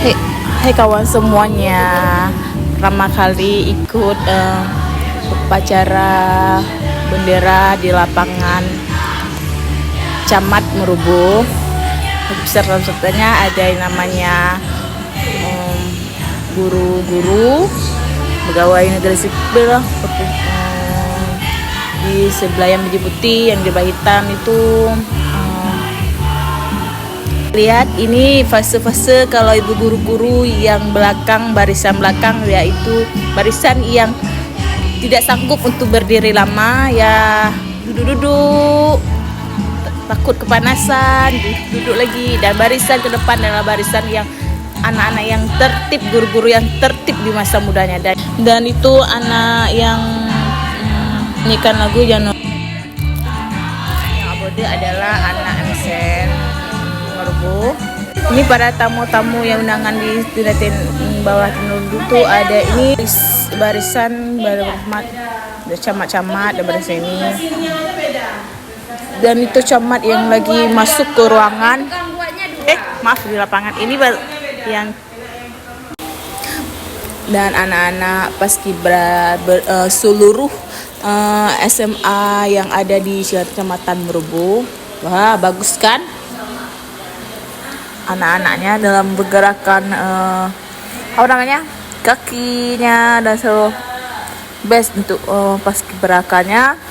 Hai, hai kawan semuanya. Pertama kali ikut upacara bendera di lapangan Camat Merubo. Peserta-pesertanya ada yang namanya guru-guru pegawai negeri sipil di sebelah yang baju putih, yang di bawah hitam itu. Lihat ini fase-fase kalau ibu guru-guru yang belakang, barisan belakang, yaitu barisan yang tidak sanggup untuk berdiri lama, ya duduk-duduk, takut kepanasan, duduk lagi. Dan barisan ke depan adalah barisan yang anak-anak yang tertib, guru-guru yang tertib di masa mudanya. Dan itu anak yang nyanyikan lagu yang abode adalah anak MSN Merubo. Ini para tamu-tamu yang undangan di bawah tenundu tuh ada ini barisan Barahmat, camat-camat dan barisan ini. Dan itu camat yang lagi masuk ke ruangan. Maaf, di lapangan ini yang dan anak-anak paskibra seluruh SMA yang ada di Kecamatan Merubo. Wah, bagus kan? Anak-anaknya dalam bergerakan apa namanya, kakinya dan seluruh best untuk paskiberakannya.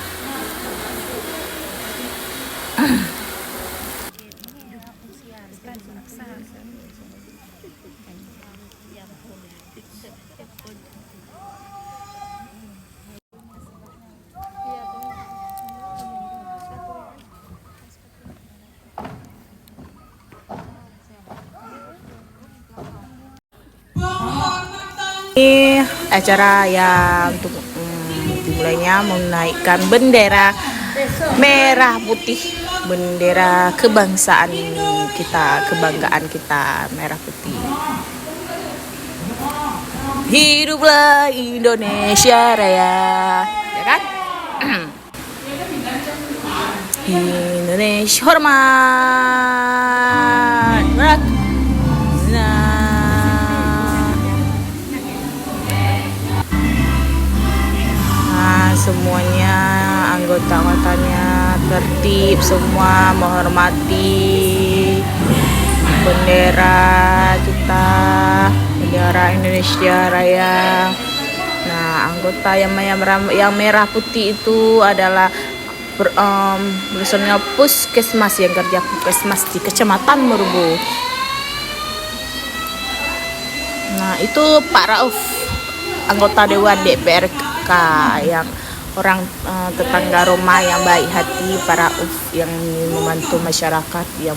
Ini acara yang untuk dimulainya menaikkan bendera merah putih, bendera kebangsaan kita, kebanggaan kita, merah putih. Hiduplah Indonesia Raya, ya kan? Indonesia hormat. Semuanya anggota-anggotanya tertib, semua menghormati bendera kita, bendera Indonesia Raya. Nah, anggota yang merah putih itu adalah personil puskesmas yang kerja puskesmas di Kecamatan Merubo. Nah, itu Pak Rauf, anggota Dewan DPRK, yang orang tetangga rumah yang baik hati, para yang membantu masyarakat, yang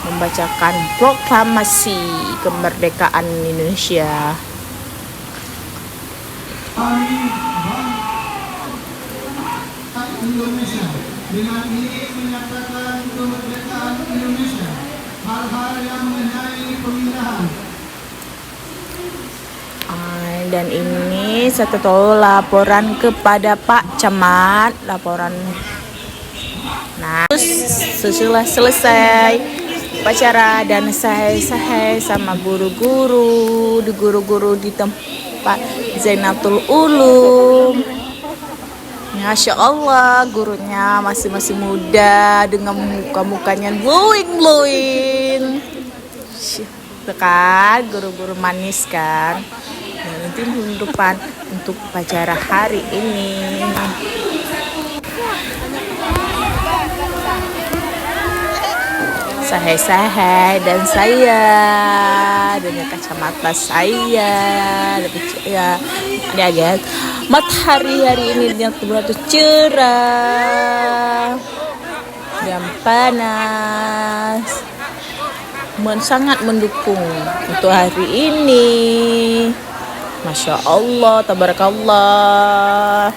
membacakan proklamasi kemerdekaan Indonesia. Indonesia dengan ini menyatakan kemerdekaan Indonesia. Hal-hal yang mengenai pemindahan. Dan ini satu tahu laporan kepada Pak Camat, laporan. Nah, sesudah selesai upacara dan selesai sama guru-guru di tempat Zainatul Ulum. Masya Allah, gurunya masih muda dengan muka-mukanya glowing. Kan, guru-guru manis kan. Nah, nanti depan untuk upacara hari ini. Sahai dan saya dengan kacamata saya, ya guys. Matahari hari ini betul cerah dan panas, sangat mendukung untuk hari ini. Masya Allah, tabarakallah.